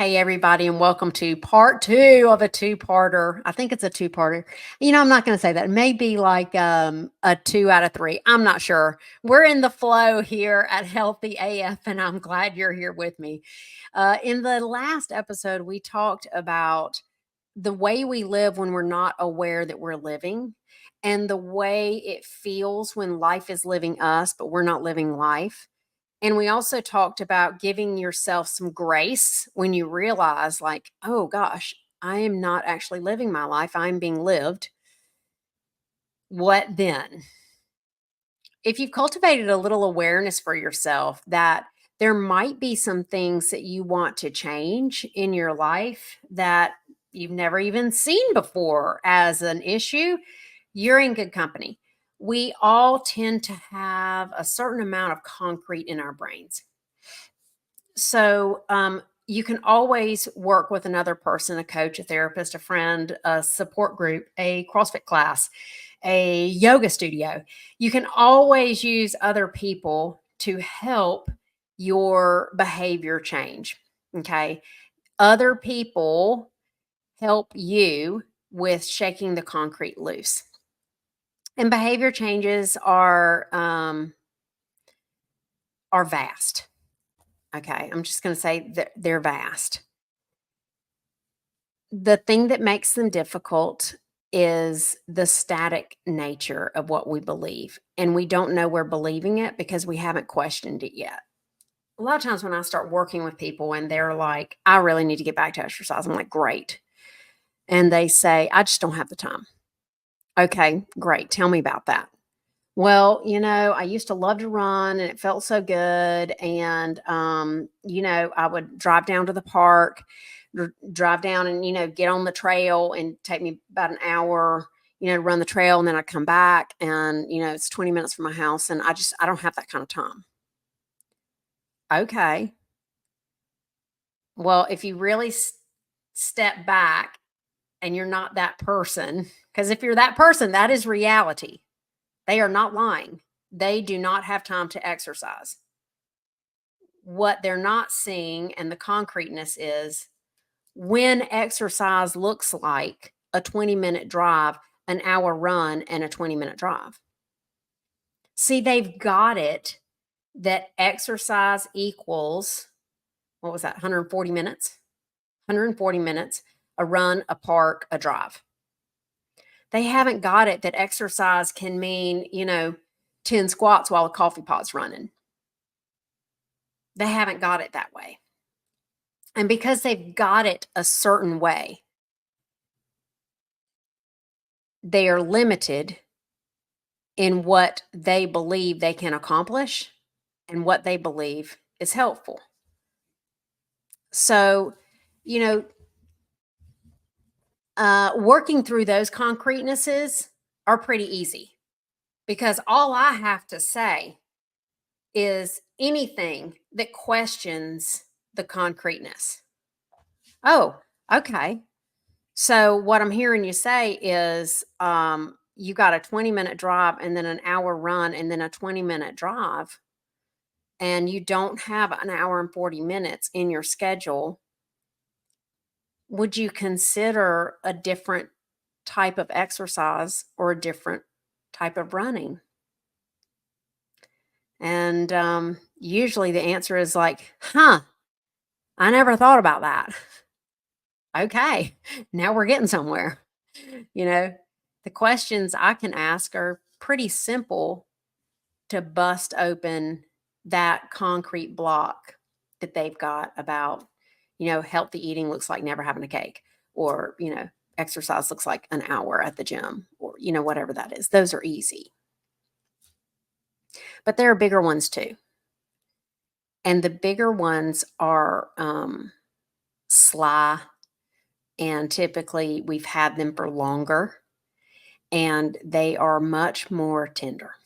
Hey, everybody, and welcome to part two of a two-parter. I think it's a two-parter. I'm not going to say that. It may be like a two out of three. I'm not sure. We're in the flow here at Healthy AF, and I'm glad you're here with me. In the last episode, we talked about the way we live when we're not aware that we're living, and the way it feels when life is living us, but we're not living life. And we also talked about giving yourself some grace when you realize, like, oh gosh, I am not actually living my life. I'm being lived. What then? If you've cultivated a little awareness for yourself that there might be some things that you want to change in your life that you've never even seen before as an issue, you're in good company. We all tend to have a certain amount of concrete in our brains. So you can always work with another person, a coach, a therapist, a friend, a support group, a CrossFit class, a yoga studio. You can always use other people to help your behavior change. Okay. Other people help you with shaking the concrete loose. And behavior changes are vast. Okay. I'm just going to say that they're vast. The thing that makes them difficult is the static nature of what we believe, and we don't know we're believing it because we haven't questioned it yet. A lot of times when I start working with people and they're like, "I really need to get back to exercise," I'm like, "Great." And they say, "I just don't have the time." Okay, great. Tell me about that. Well, I used to love to run and it felt so good. And, I would drive down to the park, drive down and, get on the trail and take me about an hour, to run the trail. And then I'd come back and, it's 20 minutes from my house. And I don't have that kind of time. Okay. Well, if you really step back and you're not that person, because if you're that person, that is reality. They are not lying. They do not have time to exercise. What they're not seeing and the concreteness is when exercise looks like a 20-minute drive, an hour run, and a 20-minute drive. See, they've got it that exercise equals, what was that, 140 minutes? 140 minutes, a run, a park, a drive. They haven't got it that exercise can mean, 10 squats while a coffee pot's running. They haven't got it that way. And because they've got it a certain way, they are limited in what they believe they can accomplish and what they believe is helpful. So, you know, working through those concretenesses are pretty easy because all I have to say is anything that questions the concreteness. Oh, okay. So what I'm hearing you say is you got a 20-minute drive and then an hour run and then a 20-minute drive, and you don't have an hour and 40 minutes in your schedule. Would you consider a different type of exercise or a different type of running? And usually the answer is like, huh, I never thought about that. Okay, now we're getting somewhere. You know, the questions I can ask are pretty simple to bust open that concrete block that they've got about, healthy eating looks like never having a cake, or, exercise looks like an hour at the gym, or, whatever that is. Those are easy. But there are bigger ones too. And the bigger ones are sly, and typically we've had them for longer, and they are much more tender.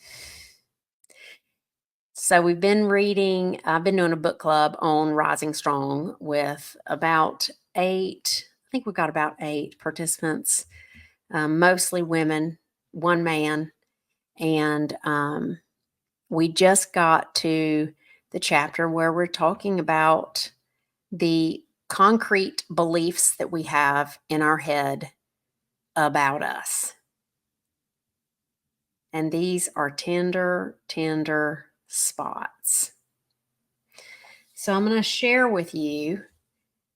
So I've been doing a book club on Rising Strong with about I think we've got about 8 participants, mostly women, one man. And we just got to the chapter where we're talking about the concrete beliefs that we have in our head about us. And these are tender, tender spots. So I'm going to share with you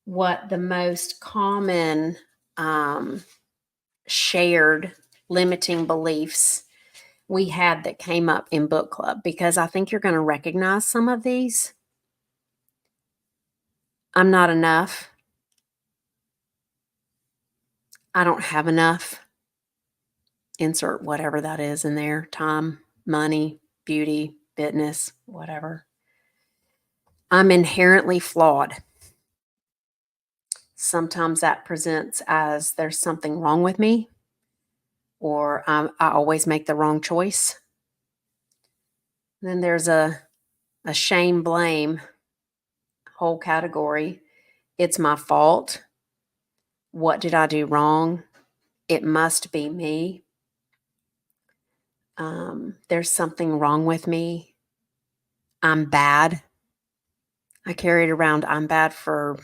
what the most common shared limiting beliefs we had that came up in book club, because I think you're going to recognize some of these. I'm not enough. I don't have enough. Insert whatever that is in there: time, money, beauty, fitness, whatever. I'm inherently flawed. Sometimes that presents as there's something wrong with me, or I always make the wrong choice. Then there's a shame, blame whole category. It's my fault. What did I do wrong? It must be me. There's something wrong with me. I'm bad. I carried around I'm bad for,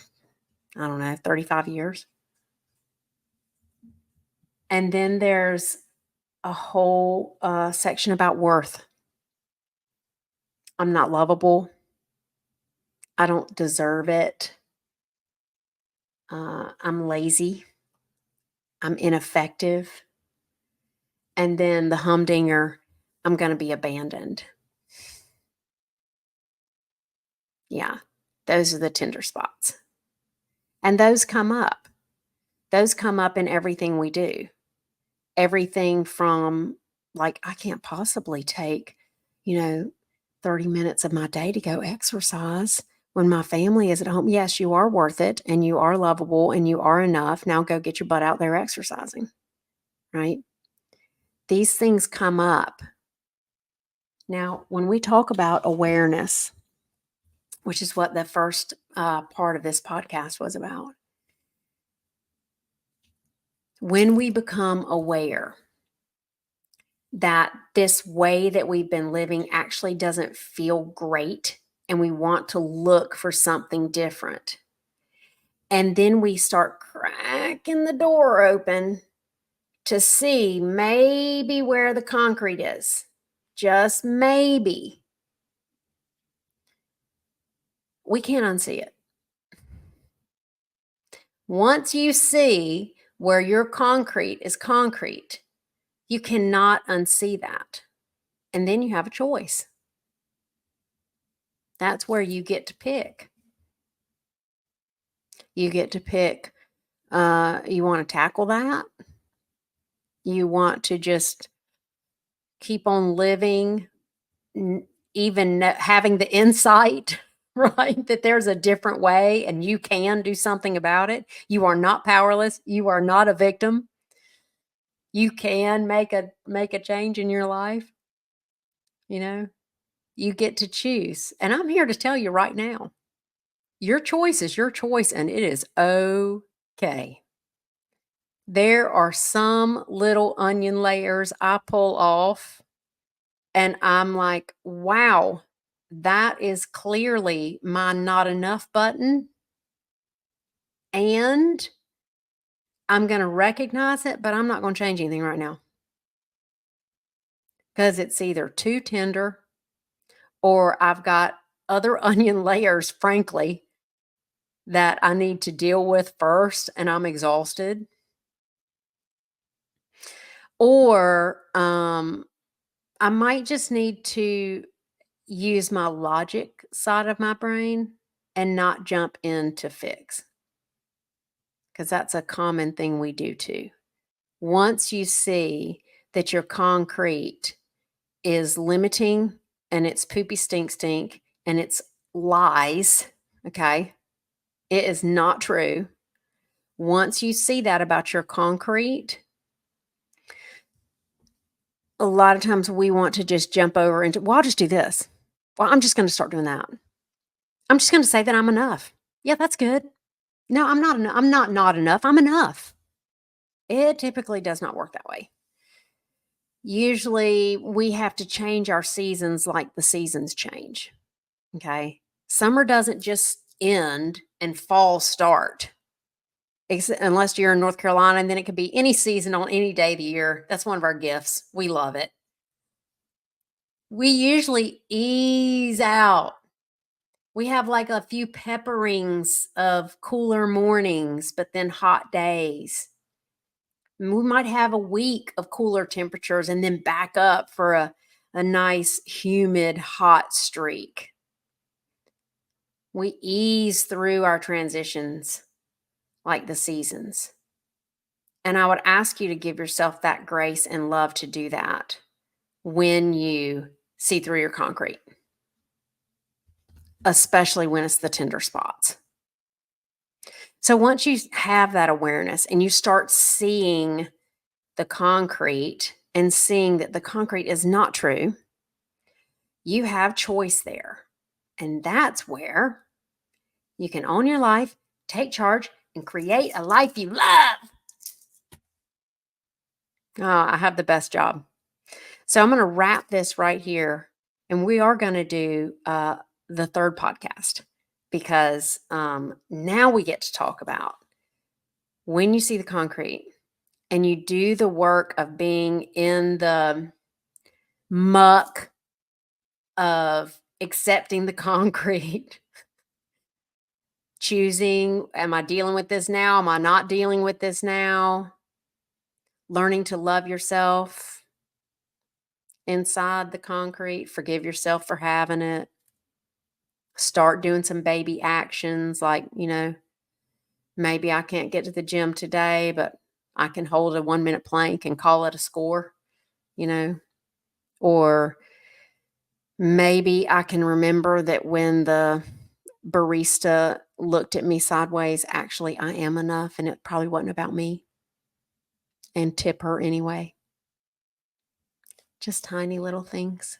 I don't know, 35 years. And then there's a whole section about worth. I'm not lovable. I don't deserve it. I'm lazy. I'm ineffective. And then the humdinger, I'm going to be abandoned. Yeah, those are the tender spots. And those come up. Those come up in everything we do. Everything from, like, I can't possibly take, 30 minutes of my day to go exercise when my family is at home. Yes, you are worth it, and you are lovable, and you are enough. Now go get your butt out there exercising, right? These things come up. Now, when we talk about awareness, which is what the first part of this podcast was about, when we become aware that this way that we've been living actually doesn't feel great, and we want to look for something different, and then we start cracking the door open to see maybe where the concrete is, just maybe, we can't unsee it. Once you see where your concrete is concrete, you cannot unsee that. And then you have a choice. That's where you get to pick. You get to pick, you want to tackle that? You want to just keep on living, even having the insight, right, that there's a different way and you can do something about it. You are not powerless. You are not a victim. You can make a change in your life. You get to choose. And I'm here to tell you right now, your choice is your choice, and it is okay. There are some little onion layers I pull off, and I'm like, wow, that is clearly my not enough button. And I'm going to recognize it, but I'm not going to change anything right now, because it's either too tender, or I've got other onion layers, frankly, that I need to deal with first, and I'm exhausted. Or I might just need to use my logic side of my brain and not jump into fix, because that's a common thing we do too. Once you see that your concrete is limiting, and it's poopy stink and it's lies, okay? It is not true. Once you see that about your concrete, a lot of times we want to just jump over into, well, I'll just do this. Well, I'm just going to start doing that. I'm just going to say that I'm enough. Yeah, that's good. No, I'm not enough. I'm not enough. I'm enough. It typically does not work that way. Usually we have to change our seasons like the seasons change. Okay. Summer doesn't just end and fall start. Unless you're in North Carolina, and then it could be any season on any day of the year. That's one of our gifts. We love it. We usually ease out. We have like a few pepperings of cooler mornings, but then hot days. We might have a week of cooler temperatures and then back up for a nice, humid, hot streak. We ease through our transitions like the seasons. And I would ask you to give yourself that grace and love to do that when you see through your concrete, especially when it's the tender spots. So once you have that awareness and you start seeing the concrete and seeing that the concrete is not true, you have choice there. And that's where you can own your life, take charge, and create a life you love. Oh, I have the best job. So I'm going to wrap this right here. And we are going to do the third podcast because now we get to talk about when you see the concrete and you do the work of being in the muck of accepting the concrete, choosing, am I dealing with this now? Am I not dealing with this now? Learning to love yourself inside the concrete, forgive yourself for having it. Start doing some baby actions like, maybe I can't get to the gym today, but I can hold a 1-minute plank and call it a score, or maybe I can remember that when the barista looked at me sideways, actually, I am enough and it probably wasn't about me, and tip her anyway. Just tiny little things.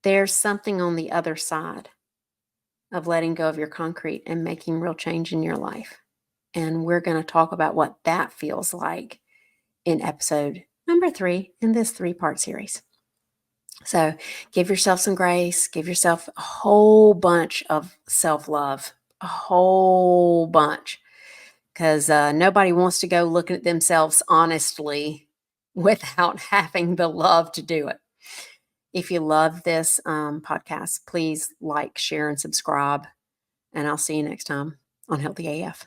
There's something on the other side of letting go of your concrete and making real change in your life. And we're going to talk about what that feels like in episode number 3 in this 3-part series. So give yourself some grace, give yourself a whole bunch of self-love, a whole bunch, because nobody wants to go looking at themselves honestly without having the love to do it. If you love this podcast, please like, share, and subscribe. And I'll see you next time on Healthy AF.